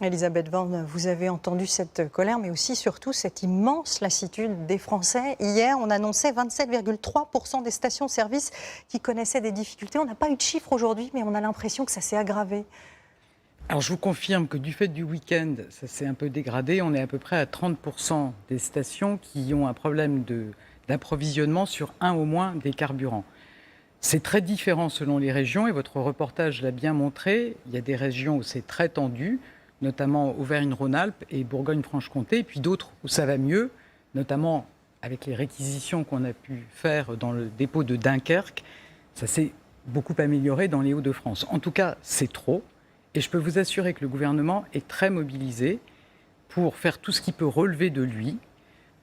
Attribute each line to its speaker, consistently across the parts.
Speaker 1: Elisabeth Borne, vous avez entendu cette colère, mais aussi surtout cette immense lassitude des Français. Hier, on annonçait 27,3% des stations-service qui connaissaient des difficultés. On n'a pas eu de chiffre aujourd'hui, mais on a l'impression que ça s'est aggravé.
Speaker 2: Alors je vous confirme que du fait du week-end, ça s'est un peu dégradé. On est à peu près à 30% des stations qui ont un problème d'approvisionnement sur un au moins des carburants. C'est très différent selon les régions et votre reportage l'a bien montré. Il y a des régions où c'est très tendu, notamment Auvergne-Rhône-Alpes et Bourgogne-Franche-Comté, et puis d'autres où ça va mieux, notamment avec les réquisitions qu'on a pu faire dans le dépôt de Dunkerque. Ça s'est beaucoup amélioré dans les Hauts-de-France. En tout cas, c'est trop. Et je peux vous assurer que le gouvernement est très mobilisé pour faire tout ce qui peut relever de lui.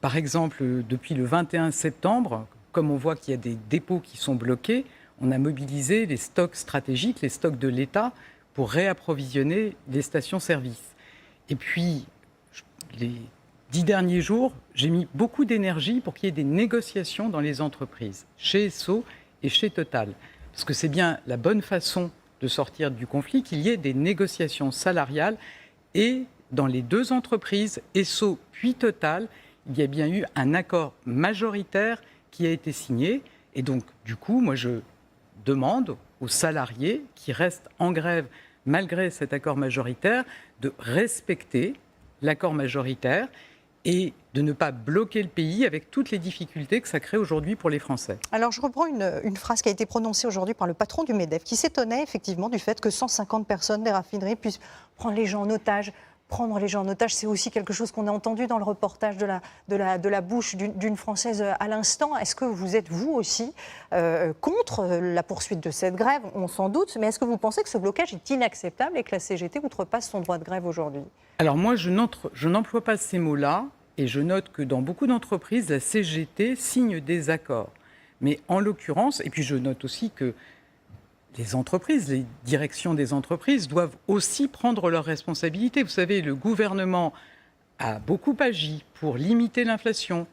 Speaker 2: Par exemple, depuis le 21 septembre, comme on voit qu'il y a des dépôts qui sont bloqués, on a mobilisé les stocks stratégiques, les stocks de l'État, pour réapprovisionner les stations-service. Et puis, les 10 derniers jours, j'ai mis beaucoup d'énergie pour qu'il y ait des négociations dans les entreprises, chez Esso et chez Total. Parce que c'est bien la bonne façon de sortir du conflit, qu'il y ait des négociations salariales. Et dans les deux entreprises, Esso puis Total, il y a bien eu un accord majoritaire qui a été signé. Et donc, du coup, moi, je demande aux salariés qui restent en grève malgré cet accord majoritaire de respecter l'accord majoritaire et de ne pas bloquer le pays avec toutes les difficultés que ça crée aujourd'hui pour les Français.
Speaker 1: Alors je reprends une phrase qui a été prononcée aujourd'hui par le patron du MEDEF, qui s'étonnait effectivement du fait que 150 personnes des raffineries puissent prendre les gens en otage. Prendre les gens en otage, c'est aussi quelque chose qu'on a entendu dans le reportage de la bouche d'une Française à l'instant. Est-ce que vous êtes, vous aussi, contre la poursuite de cette grève? On s'en doute, mais est-ce que vous pensez que ce blocage est inacceptable et que la CGT outrepasse son droit de grève aujourd'hui?
Speaker 2: Alors moi, je n'emploie pas ces mots-là, et je note que dans beaucoup d'entreprises, la CGT signe des accords. Mais en l'occurrence, et puis je note aussi que les entreprises, les directions des entreprises doivent aussi prendre leurs responsabilités. Vous savez, le gouvernement a beaucoup agi pour limiter l'inflation,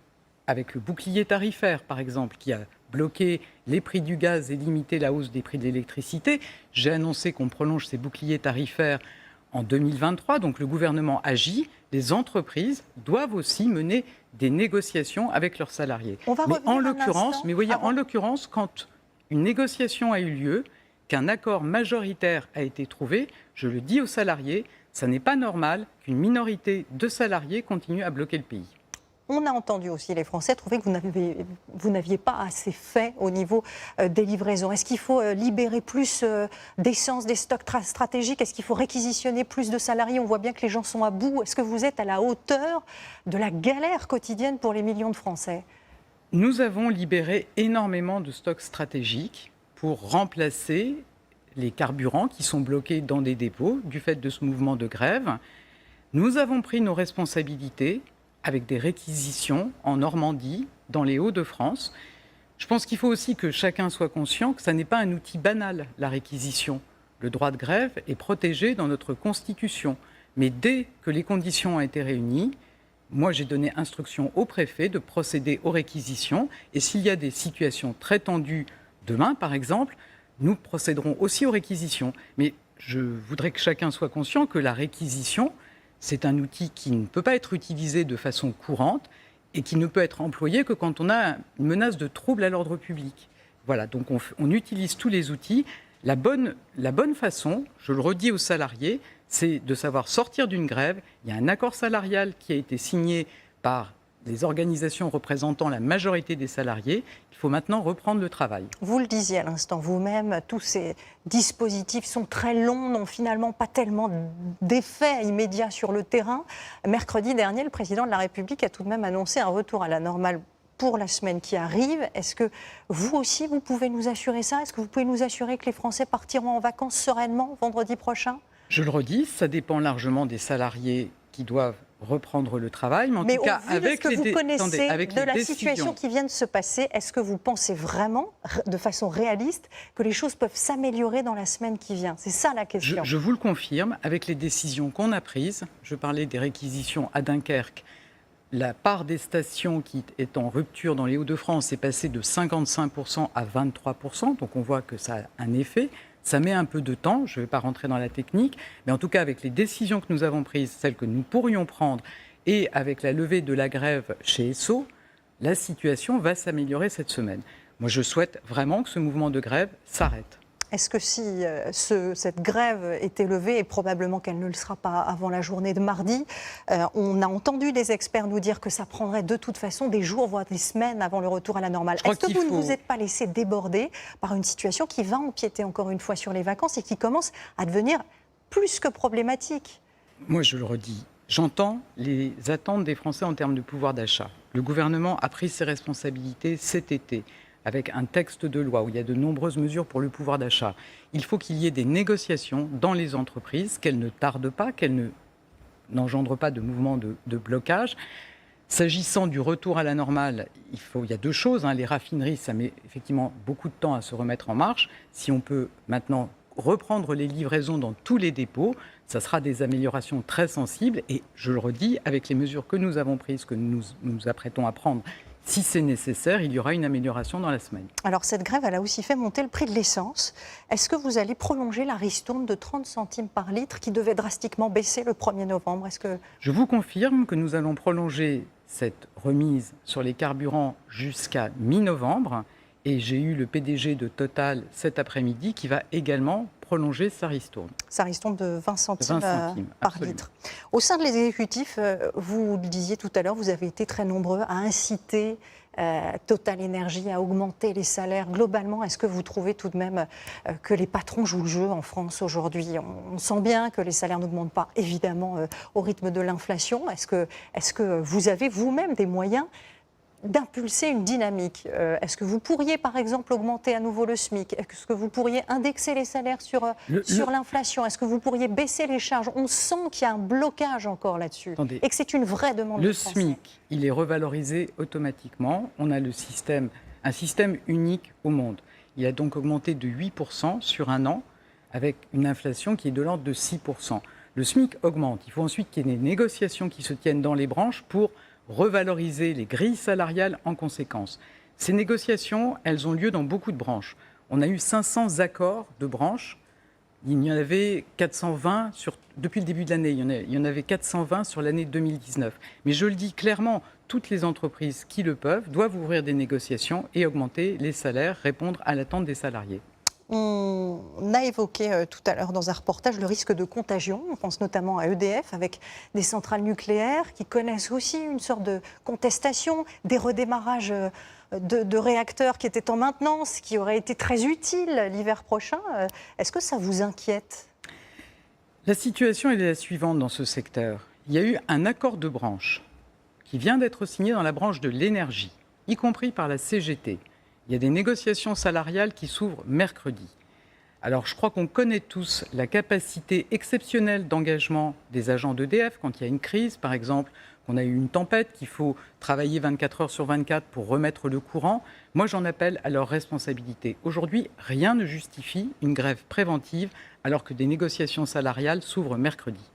Speaker 2: avec le bouclier tarifaire, par exemple, qui a bloqué les prix du gaz et limité la hausse des prix de l'électricité. J'ai annoncé qu'on prolonge ces boucliers tarifaires en 2023, donc le gouvernement agit. Les entreprises doivent aussi mener des négociations avec leurs salariés. Mais en l'occurrence, quand une négociation a eu lieu, qu'un accord majoritaire a été trouvé, je le dis aux salariés, ça n'est pas normal qu'une minorité de salariés continue à bloquer le pays.
Speaker 1: On a entendu aussi les Français trouver que vous n'aviez pas assez fait au niveau des livraisons. Est-ce qu'il faut libérer plus d'essence, des stocks stratégiques? Est-ce qu'il faut réquisitionner plus de salariés? On voit bien que les gens sont à bout. Est-ce que vous êtes à la hauteur de la galère quotidienne pour les millions de Français?
Speaker 2: Nous avons libéré énormément de stocks stratégiques pour remplacer les carburants qui sont bloqués dans des dépôts du fait de ce mouvement de grève. Nous avons pris nos responsabilités avec des réquisitions en Normandie, dans les Hauts-de-France. Je pense qu'il faut aussi que chacun soit conscient que ça n'est pas un outil banal, la réquisition. Le droit de grève est protégé dans notre Constitution. Mais dès que les conditions ont été réunies, moi j'ai donné instruction au préfet de procéder aux réquisitions. Et s'il y a des situations très tendues demain, par exemple, nous procéderons aussi aux réquisitions. Mais je voudrais que chacun soit conscient que la réquisition, c'est un outil qui ne peut pas être utilisé de façon courante et qui ne peut être employé que quand on a une menace de trouble à l'ordre public. Voilà, donc on utilise tous les outils. La bonne façon, je le redis aux salariés, c'est de savoir sortir d'une grève. Il y a un accord salarial qui a été signé par les organisations représentant la majorité des salariés. Il faut maintenant reprendre le travail.
Speaker 1: Vous le disiez à l'instant vous-même, tous ces dispositifs sont très longs, n'ont finalement pas tellement d'effets immédiats sur le terrain. Mercredi dernier, le président de la République a tout de même annoncé un retour à la normale pour la semaine qui arrive. Est-ce que vous aussi, vous pouvez nous assurer ça? Est-ce que vous pouvez nous assurer que les Français partiront en vacances sereinement vendredi prochain?
Speaker 2: Je le redis, ça dépend largement des salariés qui doivent reprendre le travail. Mais en tout cas, avec
Speaker 1: ce que vous connaissez de la
Speaker 2: décisions
Speaker 1: situation qui vient de se passer, est-ce que vous pensez vraiment, de façon réaliste, que les choses peuvent s'améliorer dans la semaine qui vient? C'est ça la question.
Speaker 2: Je vous le confirme, avec les décisions qu'on a prises, je parlais des réquisitions à Dunkerque, la part des stations qui est en rupture dans les Hauts-de-France est passée de 55% à 23%, donc on voit que ça a un effet. Ça met un peu de temps, je ne vais pas rentrer dans la technique, mais en tout cas avec les décisions que nous avons prises, celles que nous pourrions prendre, et avec la levée de la grève chez Esso, la situation va s'améliorer cette semaine. Moi, je souhaite vraiment que ce mouvement de grève s'arrête.
Speaker 1: Est-ce que si cette grève était levée, et probablement qu'elle ne le sera pas avant la journée de mardi, on a entendu des experts nous dire que ça prendrait de toute façon des jours, voire des semaines avant le retour à la normale. Est-ce que vous ne vous êtes pas laissé déborder par une situation qui va empiéter encore une fois sur les vacances et qui commence à devenir plus que problématique?
Speaker 2: Moi, je le redis, j'entends les attentes des Français en termes de pouvoir d'achat. Le gouvernement a pris ses responsabilités cet été, avec un texte de loi où il y a de nombreuses mesures pour le pouvoir d'achat. Il faut qu'il y ait des négociations dans les entreprises, qu'elles ne tardent pas, qu'elles n'engendrent pas de mouvement de blocage. S'agissant du retour à la normale, il y a deux choses. Les raffineries, ça met effectivement beaucoup de temps à se remettre en marche. Si on peut maintenant reprendre les livraisons dans tous les dépôts, ça sera des améliorations très sensibles. Et je le redis, avec les mesures que nous avons prises, que nous nous apprêtons à prendre, si c'est nécessaire, il y aura une amélioration dans la semaine.
Speaker 1: Alors cette grève, elle a aussi fait monter le prix de l'essence. Est-ce que vous allez prolonger la ristourne de 30 centimes par litre qui devait drastiquement baisser le 1er novembre?
Speaker 2: Je vous confirme que nous allons prolonger cette remise sur les carburants jusqu'à mi-novembre. Et j'ai eu le PDG de Total cet après-midi qui va également prolonger sa ristourne.
Speaker 1: Sa ristourne de 20 centimes, par
Speaker 2: absolument.
Speaker 1: litre. Au sein de l'exécutif, vous le disiez tout à l'heure, vous avez été très nombreux à inciter Total Énergie à augmenter les salaires. Globalement, est-ce que vous trouvez tout de même que les patrons jouent le jeu en France aujourd'hui? On sent bien que les salaires n'augmentent pas, évidemment, au rythme de l'inflation. Est-ce que vous avez vous-même des moyens d'impulser une dynamique? Est-ce que vous pourriez, par exemple, augmenter à nouveau le SMIC? Est-ce que vous pourriez indexer les salaires sur l'inflation? Est-ce que vous pourriez baisser les charges? On sent qu'il y a un blocage encore là-dessus et que c'est une vraie demande.
Speaker 2: Le SMIC, il est revalorisé automatiquement. On a un système unique au monde. Il a donc augmenté de 8% sur un an, avec une inflation qui est de l'ordre de 6%. Le SMIC augmente. Il faut ensuite qu'il y ait des négociations qui se tiennent dans les branches pour revaloriser les grilles salariales en conséquence. Ces négociations, elles ont lieu dans beaucoup de branches. On a eu 500 accords de branches. Il y en avait 420 depuis le début de l'année. Il y en avait 420 sur l'année 2019. Mais je le dis clairement, toutes les entreprises qui le peuvent doivent ouvrir des négociations et augmenter les salaires, répondre à l'attente des salariés.
Speaker 1: On a évoqué tout à l'heure dans un reportage le risque de contagion. On pense notamment à EDF avec des centrales nucléaires qui connaissent aussi une sorte de contestation, des redémarrages de réacteurs qui étaient en maintenance, qui auraient été très utiles l'hiver prochain. Est-ce que ça vous inquiète?
Speaker 2: La situation est la suivante dans ce secteur. Il y a eu un accord de branche qui vient d'être signé dans la branche de l'énergie, y compris par la CGT. Il y a des négociations salariales qui s'ouvrent mercredi. Alors, je crois qu'on connaît tous la capacité exceptionnelle d'engagement des agents d'EDF quand il y a une crise, par exemple, qu'on a eu une tempête, qu'il faut travailler 24 heures sur 24 pour remettre le courant. Moi, j'en appelle à leur responsabilité. Aujourd'hui, rien ne justifie une grève préventive alors que des négociations salariales s'ouvrent mercredi.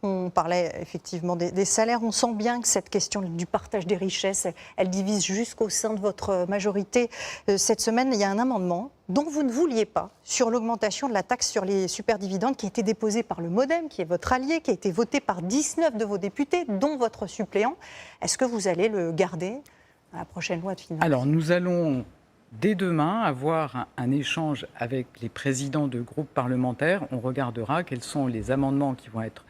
Speaker 1: On parlait effectivement des salaires. On sent bien que cette question du partage des richesses, elle divise jusqu'au sein de votre majorité. Cette semaine, il y a un amendement dont vous ne vouliez pas sur l'augmentation de la taxe sur les superdividendes qui a été déposé par le MoDem, qui est votre allié, qui a été voté par 19 de vos députés, dont votre suppléant. Est-ce que vous allez le garder à la prochaine loi de finances? Alors,
Speaker 2: nous allons dès demain avoir un échange avec les présidents de groupes parlementaires. On regardera quels sont les amendements qui vont être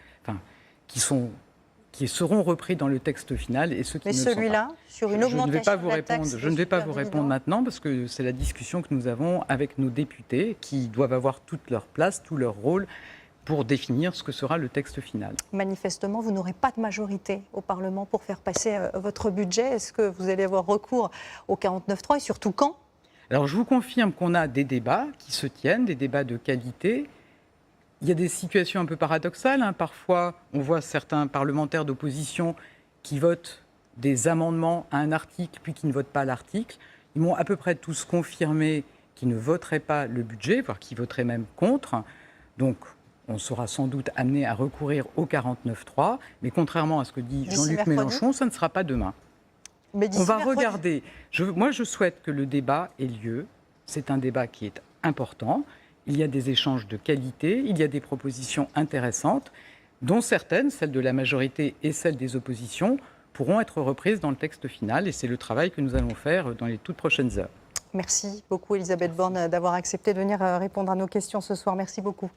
Speaker 2: qui seront repris dans le texte final et ceux qui ne sont pas. Mais
Speaker 1: celui-là, sur une augmentation de la taxe,
Speaker 2: je ne vais pas vous répondre maintenant parce que c'est la discussion que nous avons avec nos députés qui doivent avoir toute leur place, tout leur rôle pour définir ce que sera le texte final.
Speaker 1: Manifestement, vous n'aurez pas de majorité au Parlement pour faire passer votre budget. Est-ce que vous allez avoir recours au 49.3 et surtout quand?
Speaker 2: Alors, je vous confirme qu'on a des débats qui se tiennent, des débats de qualité. Il y a des situations un peu paradoxales. Parfois, on voit certains parlementaires d'opposition qui votent des amendements à un article, puis qui ne votent pas l'article. Ils m'ont à peu près tous confirmé qu'ils ne voteraient pas le budget, voire qu'ils voteraient même contre. Donc, on sera sans doute amené à recourir au 49.3. Mais contrairement à ce que dit Jean-Luc Mélenchon, ça ne sera pas demain. On va regarder. Moi, je souhaite que le débat ait lieu. C'est un débat qui est important. Il y a des échanges de qualité, il y a des propositions intéressantes, dont certaines, celles de la majorité et celles des oppositions, pourront être reprises dans le texte final. Et c'est le travail que nous allons faire dans les toutes prochaines heures.
Speaker 1: Merci beaucoup Elisabeth Borne d'avoir accepté de venir répondre à nos questions ce soir. Merci beaucoup.